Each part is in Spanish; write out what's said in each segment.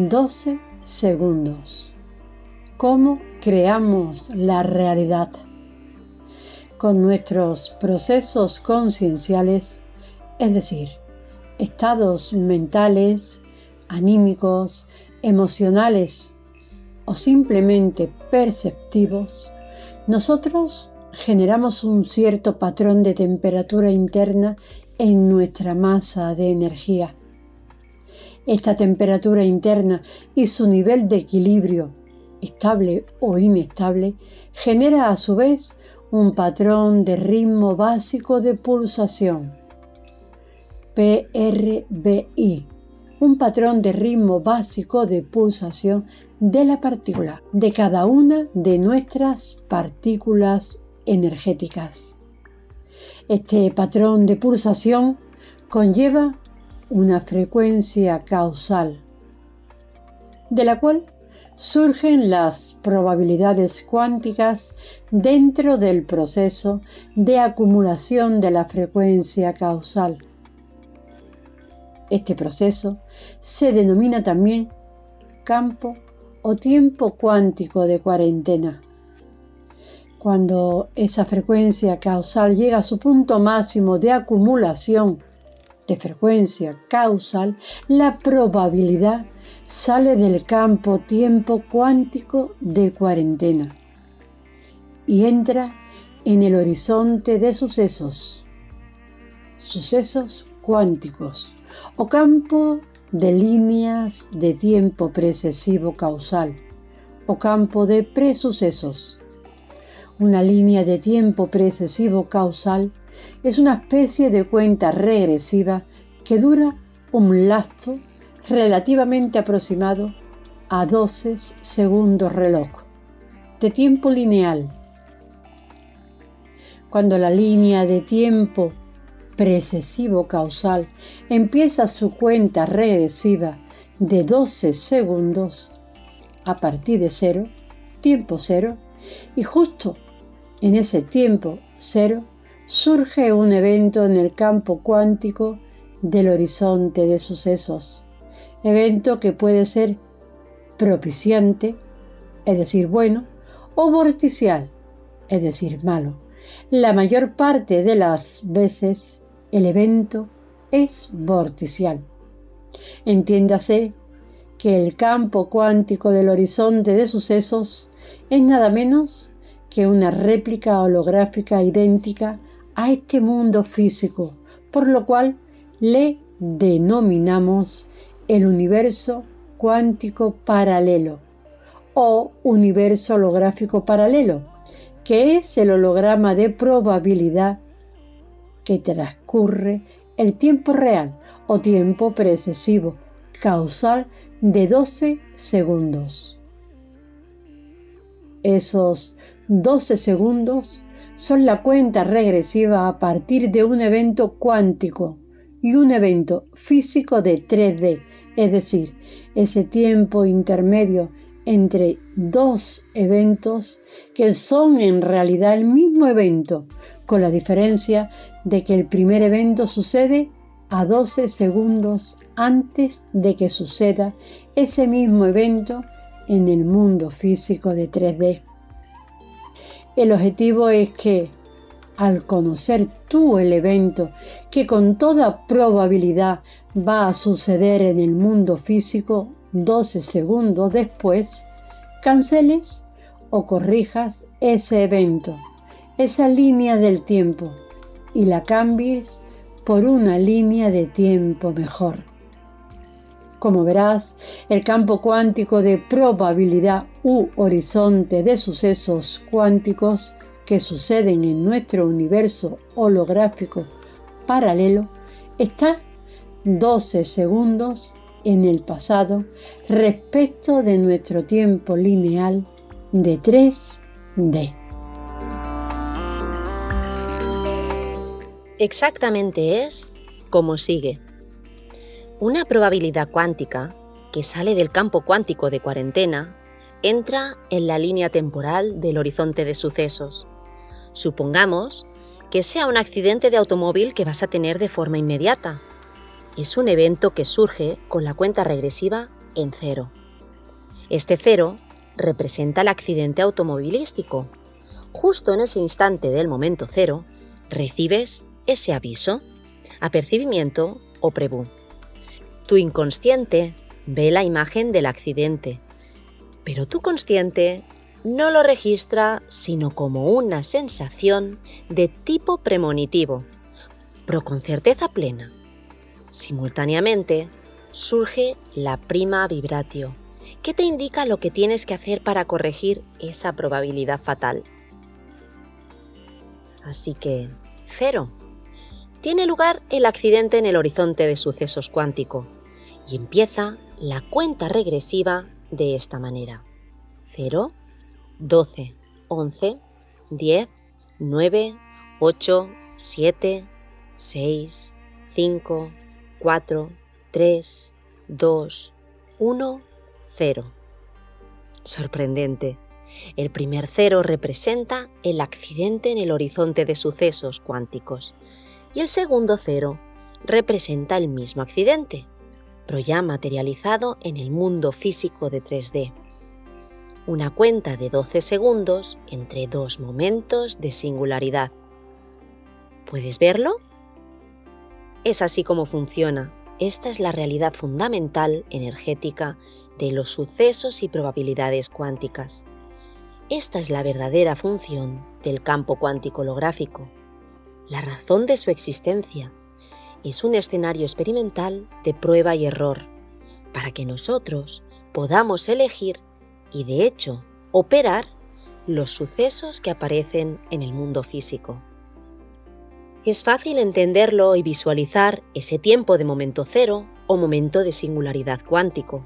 12 segundos. ¿Cómo creamos la realidad? Con nuestros procesos conscienciales, es decir, estados mentales, anímicos, emocionales o simplemente perceptivos, nosotros generamos un cierto patrón de temperatura interna en nuestra masa de energía. Esta temperatura interna y su nivel de equilibrio, estable o inestable, genera a su vez un patrón de ritmo básico de pulsación, PRBI, un patrón de ritmo básico de pulsación de la partícula, de cada una de nuestras partículas energéticas. Este patrón de pulsación conlleva una frecuencia causal, de la cual surgen las probabilidades cuánticas dentro del proceso de acumulación de la frecuencia causal. Este proceso se denomina también campo o tiempo cuántico de cuarentena. Cuando esa frecuencia causal llega a su punto máximo de acumulación de frecuencia causal, la probabilidad sale del campo tiempo cuántico de cuarentena y entra en el horizonte de sucesos cuánticos o campo de líneas de tiempo precesivo causal o campo de presucesos. Una línea de tiempo precesivo causal es una especie de cuenta regresiva que dura un lapso relativamente aproximado a 12 segundos reloj de tiempo lineal. Cuando la línea de tiempo precesivo causal empieza su cuenta regresiva de 12 segundos a partir de cero, tiempo cero, y justo en ese tiempo cero surge un evento en el campo cuántico del horizonte de sucesos, evento que puede ser propiciante, es decir, bueno, o vorticial, es decir, malo. La mayor parte de las veces el evento es vorticial. Entiéndase que el campo cuántico del horizonte de sucesos es nada menos que una réplica holográfica idéntica a este mundo físico, por lo cual le denominamos el universo cuántico paralelo o universo holográfico paralelo, que es el holograma de probabilidad que transcurre el tiempo real o tiempo precesivo causal de 12 segundos. Esos 12 segundos son la cuenta regresiva a partir de un evento cuántico y un evento físico de 3D, es decir, ese tiempo intermedio entre dos eventos que son en realidad el mismo evento, con la diferencia de que el primer evento sucede a 12 segundos antes de que suceda ese mismo evento en el mundo físico de 3D. El objetivo es que, al conocer tú el evento que con toda probabilidad va a suceder en el mundo físico 12 segundos después, canceles o corrijas ese evento, esa línea del tiempo, y la cambies por una línea de tiempo mejor. Como verás, el campo cuántico de probabilidad u horizonte de sucesos cuánticos que suceden en nuestro universo holográfico paralelo está 12 segundos en el pasado respecto de nuestro tiempo lineal de 3D. Exactamente es como sigue. Una probabilidad cuántica que sale del campo cuántico de cuarentena entra en la línea temporal del horizonte de sucesos. Supongamos que sea un accidente de automóvil que vas a tener de forma inmediata. Es un evento que surge con la cuenta regresiva en 0. Este 0 representa el accidente automovilístico. Justo en ese instante del momento 0, recibes ese aviso, apercibimiento o prebú. Tu inconsciente ve la imagen del accidente, pero tu consciente no lo registra sino como una sensación de tipo premonitivo, pero con certeza plena. Simultáneamente surge la prima vibratio, que te indica lo que tienes que hacer para corregir esa probabilidad fatal. Así que, 0. Tiene lugar el accidente en el horizonte de sucesos cuántico y empieza la cuenta regresiva de esta manera. 0, 12, 11, 10, 9, 8, 7, 6, 5, 4, 3, 2, 1, 0. Sorprendente. El primer 0 representa el accidente en el horizonte de sucesos cuánticos y el segundo 0 representa el mismo accidente, pero ya materializado en el mundo físico de 3D. Una cuenta de 12 segundos entre dos momentos de singularidad. ¿Puedes verlo? Es así como funciona. Esta es la realidad fundamental energética de los sucesos y probabilidades cuánticas. Esta es la verdadera función del campo cuántico holográfico. La razón de su existencia es un escenario experimental de prueba y error, para que nosotros podamos elegir y de hecho operar los sucesos que aparecen en el mundo físico. Es fácil entenderlo y visualizar ese tiempo de momento 0 o momento de singularidad cuántico.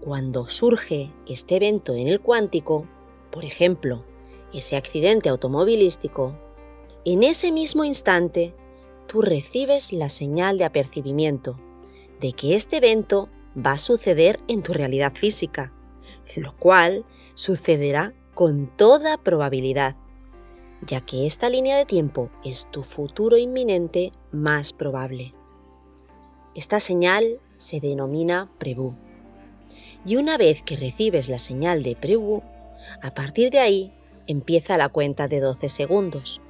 Cuando surge este evento en el cuántico, por ejemplo, ese accidente automovilístico, en ese mismo instante tú recibes la señal de apercibimiento de que este evento va a suceder en tu realidad física, lo cual sucederá con toda probabilidad, ya que esta línea de tiempo es tu futuro inminente más probable. Esta señal se denomina prebú. Y una vez que recibes la señal de prebú, a partir de ahí empieza la cuenta de 12 segundos.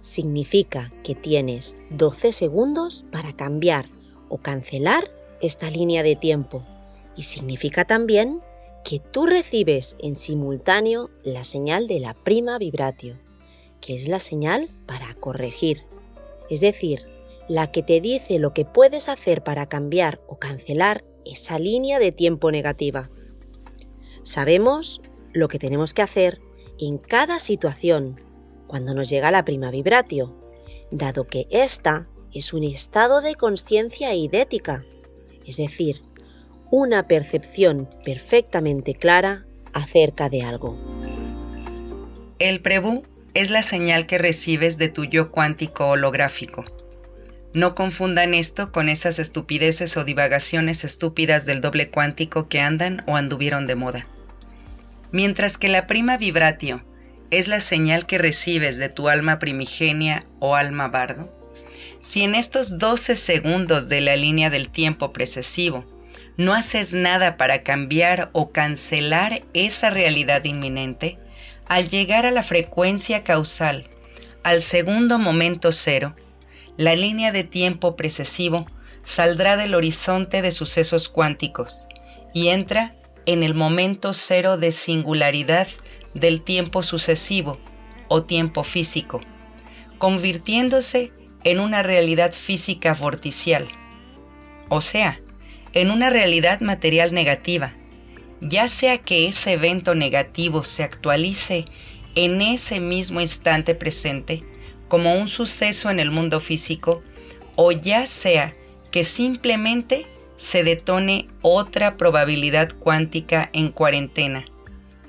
Significa que tienes 12 segundos para cambiar o cancelar esta línea de tiempo y significa también que tú recibes en simultáneo la señal de la prima vibratio, que es la señal para corregir, es decir, la que te dice lo que puedes hacer para cambiar o cancelar esa línea de tiempo negativa. Sabemos lo que tenemos que hacer en cada situación cuando nos llega la prima vibratio, dado que esta es un estado de conciencia eidética, es decir, una percepción perfectamente clara acerca de algo. El prebú es la señal que recibes de tu yo cuántico holográfico. No confundan esto con esas estupideces o divagaciones estúpidas del doble cuántico que andan o anduvieron de moda. Mientras que la prima vibratio es la señal que recibes de tu alma primigenia o alma bardo, si en estos 12 segundos de la línea del tiempo precesivo no haces nada para cambiar o cancelar esa realidad inminente, al llegar a la frecuencia causal, al segundo momento 0, la línea de tiempo precesivo saldrá del horizonte de sucesos cuánticos y entra en el momento 0 de singularidad del tiempo sucesivo o tiempo físico, convirtiéndose en una realidad física vorticial, o sea, en una realidad material negativa, ya sea que ese evento negativo se actualice en ese mismo instante presente como un suceso en el mundo físico, o ya sea que simplemente se detone otra probabilidad cuántica en cuarentena,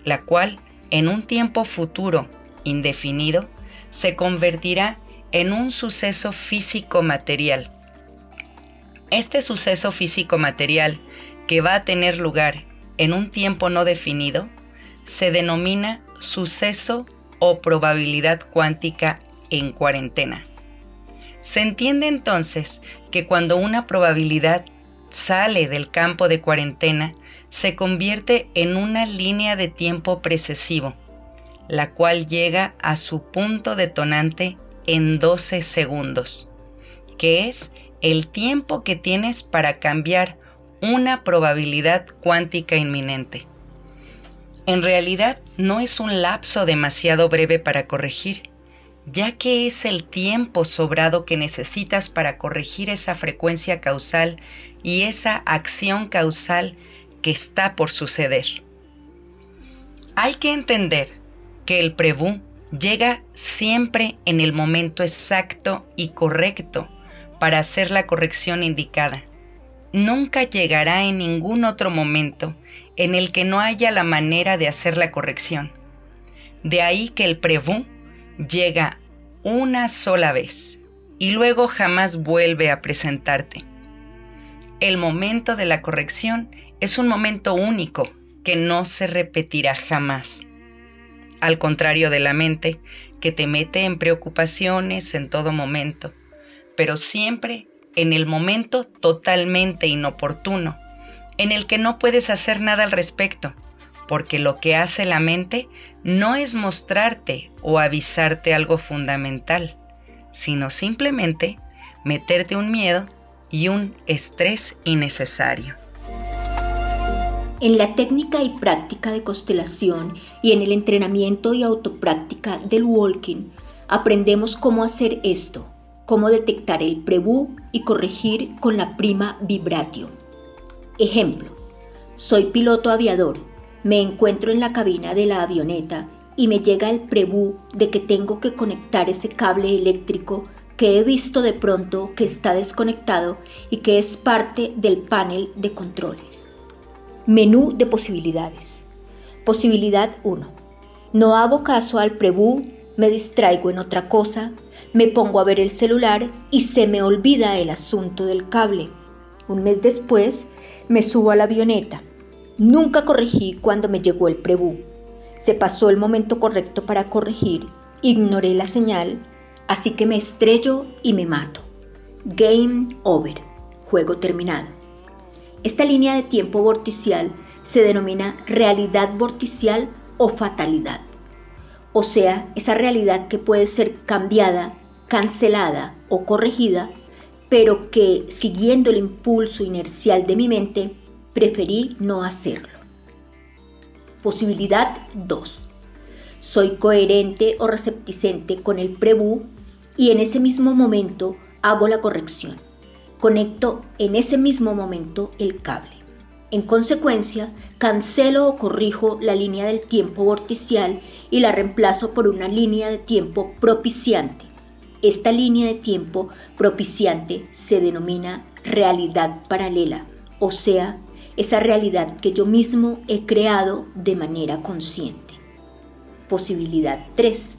la cual en un tiempo futuro indefinido se convertirá en un suceso físico material. Este suceso físico material que va a tener lugar en un tiempo no definido se denomina suceso o probabilidad cuántica en cuarentena. Se entiende entonces que cuando una probabilidad sale del campo de cuarentena, se convierte en una línea de tiempo precesivo, la cual llega a su punto detonante en 12 segundos, que es el tiempo que tienes para cambiar una probabilidad cuántica inminente. En realidad no es un lapso demasiado breve para corregir, ya que es el tiempo sobrado que necesitas para corregir esa frecuencia causal y esa acción causal que está por suceder. Hay que entender que el Prebú llega siempre en el momento exacto y correcto para hacer la corrección indicada. Nunca llegará en ningún otro momento en el que no haya la manera de hacer la corrección. De ahí que el Prebú llega una sola vez y luego jamás vuelve a presentarte. El momento de la corrección es un momento único que no se repetirá jamás. Al contrario de la mente, que te mete en preocupaciones en todo momento, pero siempre en el momento totalmente inoportuno, en el que no puedes hacer nada al respecto, porque lo que hace la mente no es mostrarte o avisarte algo fundamental, sino simplemente meterte un miedo y un estrés innecesario. En la técnica y práctica de constelación y en el entrenamiento y autopráctica del walking, aprendemos cómo hacer esto, cómo detectar el Prebú y corregir con la prima vibratio. Ejemplo, soy piloto aviador, me encuentro en la cabina de la avioneta y me llega el Prebú de que tengo que conectar ese cable eléctrico que he visto de pronto que está desconectado y que es parte del panel de controles. Menú de posibilidades. Posibilidad 1. No hago caso al Prebú, me distraigo en otra cosa, me pongo a ver el celular y se me olvida el asunto del cable. Un mes después me subo a la avioneta. Nunca corregí cuando me llegó el Prebú. Se pasó el momento correcto para corregir, ignoré la señal, así que me estrello y me mato. Game over. Juego terminado. Esta línea de tiempo vorticial se denomina realidad vorticial o fatalidad. O sea, esa realidad que puede ser cambiada, cancelada o corregida, pero que, siguiendo el impulso inercial de mi mente, preferí no hacerlo. Posibilidad 2. Soy coherente o recepticente con el Prebú y en ese mismo momento hago la corrección. Conecto en ese mismo momento el cable. En consecuencia, cancelo o corrijo la línea del tiempo vorticial y la reemplazo por una línea de tiempo propiciante. Esta línea de tiempo propiciante se denomina realidad paralela, o sea, esa realidad que yo mismo he creado de manera consciente. Posibilidad 3.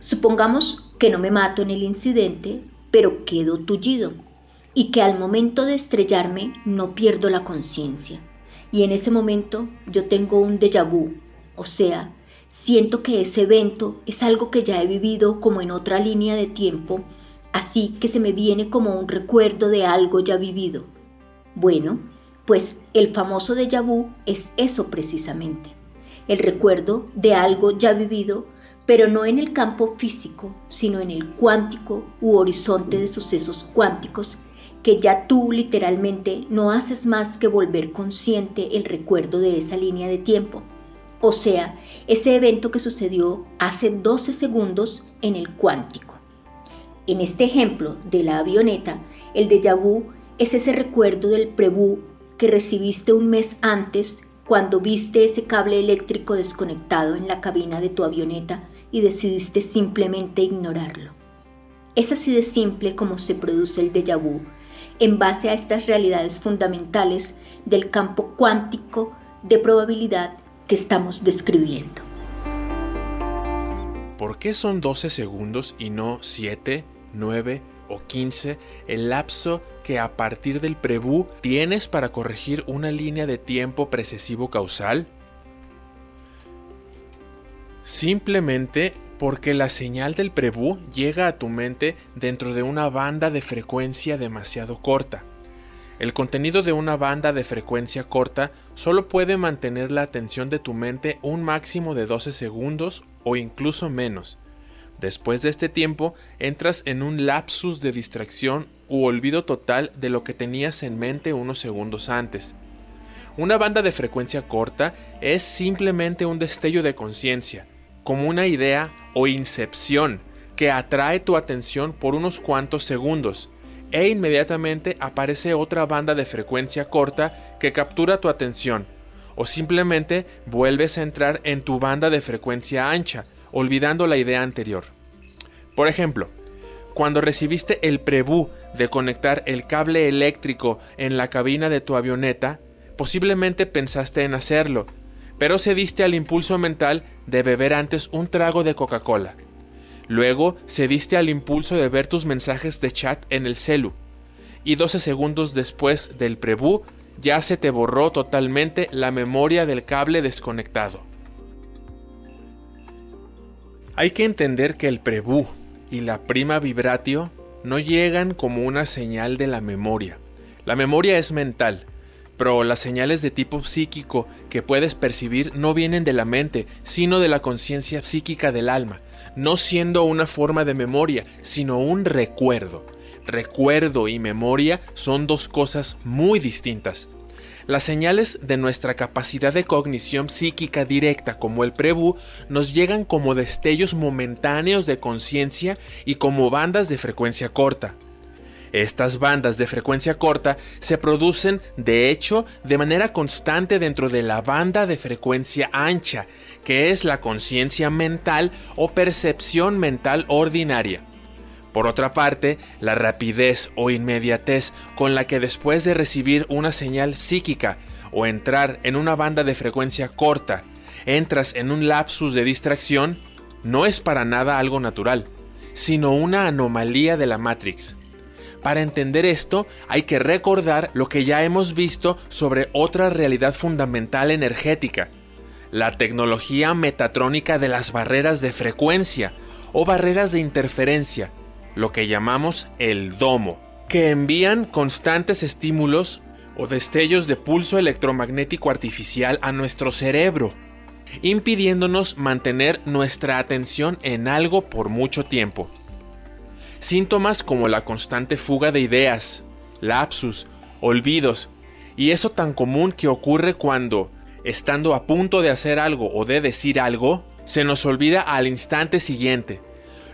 Supongamos que no me mato en el incidente, pero quedo tullido y que al momento de estrellarme no pierdo la conciencia. Y en ese momento yo tengo un déjà vu, o sea, siento que ese evento es algo que ya he vivido como en otra línea de tiempo, así que se me viene como un recuerdo de algo ya vivido. Bueno, pues el famoso déjà vu es eso precisamente, el recuerdo de algo ya vivido, pero no en el campo físico, sino en el cuántico u horizonte de sucesos cuánticos, que ya tú literalmente no haces más que volver consciente el recuerdo de esa línea de tiempo. O sea, ese evento que sucedió hace 12 segundos en el cuántico. En este ejemplo de la avioneta, el déjà vu es ese recuerdo del Prebú que recibiste un mes antes cuando viste ese cable eléctrico desconectado en la cabina de tu avioneta y decidiste simplemente ignorarlo. Es así de simple como se produce el déjà vu, en base a estas realidades fundamentales del campo cuántico de probabilidad que estamos describiendo. ¿Por qué son 12 segundos y no 7, 9 o 15 el lapso que a partir del Prebú tienes para corregir una línea de tiempo precesivo causal? Simplemente porque la señal del Prebú llega a tu mente dentro de una banda de frecuencia demasiado corta. El contenido de una banda de frecuencia corta solo puede mantener la atención de tu mente un máximo de 12 segundos o incluso menos. Después de este tiempo, entras en un lapsus de distracción u olvido total de lo que tenías en mente unos segundos antes. Una banda de frecuencia corta es simplemente un destello de conciencia, como una idea o incepción que atrae tu atención por unos cuantos segundos, e inmediatamente aparece otra banda de frecuencia corta que captura tu atención, o simplemente vuelves a entrar en tu banda de frecuencia ancha, olvidando la idea anterior. Por ejemplo, cuando recibiste el prevú de conectar el cable eléctrico en la cabina de tu avioneta, posiblemente pensaste en hacerlo, pero cediste al impulso mental de beber antes un trago de Coca-Cola. Luego cediste al impulso de ver tus mensajes de chat en el celu, y 12 segundos después del prevú ya se te borró totalmente la memoria del cable desconectado. Hay que entender que el prevú y la prima vibratio no llegan como una señal de la memoria. La memoria es mental, pero las señales de tipo psíquico que puedes percibir no vienen de la mente, sino de la conciencia psíquica del alma, no siendo una forma de memoria, sino un recuerdo. Recuerdo y memoria son dos cosas muy distintas. Las señales de nuestra capacidad de cognición psíquica directa, como el prevú, nos llegan como destellos momentáneos de conciencia y como bandas de frecuencia corta. Estas bandas de frecuencia corta se producen, de hecho, de manera constante dentro de la banda de frecuencia ancha, que es la conciencia mental o percepción mental ordinaria. Por otra parte, la rapidez o inmediatez con la que después de recibir una señal psíquica o entrar en una banda de frecuencia corta, entras en un lapsus de distracción, no es para nada algo natural, sino una anomalía de la Matrix. Para entender esto, hay que recordar lo que ya hemos visto sobre otra realidad fundamental energética, la tecnología metatrónica de las barreras de frecuencia o barreras de interferencia, lo que llamamos el domo, que envían constantes estímulos o destellos de pulso electromagnético artificial a nuestro cerebro, impidiéndonos mantener nuestra atención en algo por mucho tiempo. Síntomas como la constante fuga de ideas, lapsus, olvidos, y eso tan común que ocurre cuando, estando a punto de hacer algo o de decir algo, se nos olvida al instante siguiente,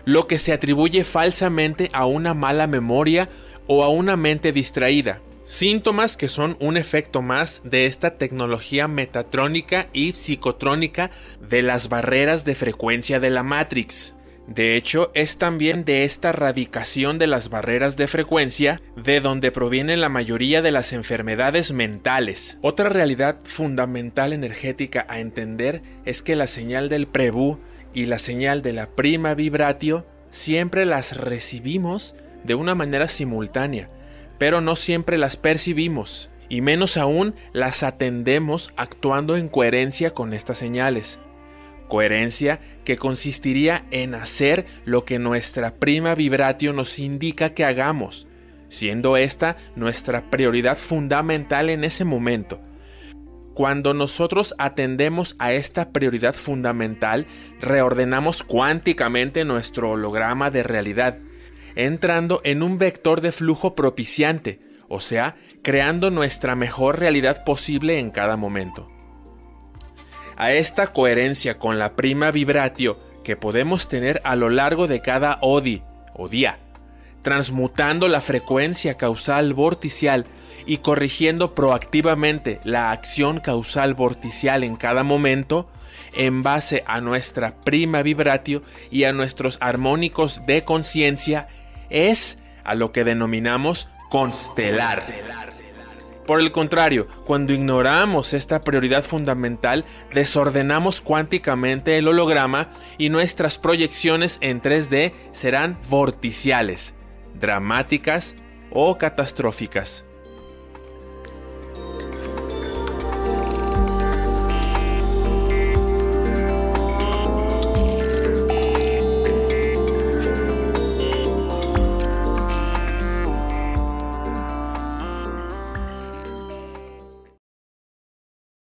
lo que se atribuye falsamente a una mala memoria o a una mente distraída. Síntomas que son un efecto más de esta tecnología metatrónica y psicotrónica de las barreras de frecuencia de la Matrix. De hecho, es también de esta radicación de las barreras de frecuencia de donde provienen la mayoría de las enfermedades mentales. Otra realidad fundamental energética a entender es que la señal del prevú y la señal de la prima vibratio siempre las recibimos de una manera simultánea, pero no siempre las percibimos, y menos aún las atendemos actuando en coherencia con estas señales. Coherencia que consistiría en hacer lo que nuestra prima vibratio nos indica que hagamos, siendo esta nuestra prioridad fundamental en ese momento. Cuando nosotros atendemos a esta prioridad fundamental, reordenamos cuánticamente nuestro holograma de realidad, entrando en un vector de flujo propiciante, o sea, creando nuestra mejor realidad posible en cada momento. A esta coherencia con la prima vibratio que podemos tener a lo largo de cada odi o día, transmutando la frecuencia causal vorticial y corrigiendo proactivamente la acción causal vorticial en cada momento, en base a nuestra prima vibratio y a nuestros armónicos de conciencia, es a lo que denominamos constelar. Por el contrario, cuando ignoramos esta prioridad fundamental, desordenamos cuánticamente el holograma y nuestras proyecciones en 3D serán vorticiales, dramáticas o catastróficas.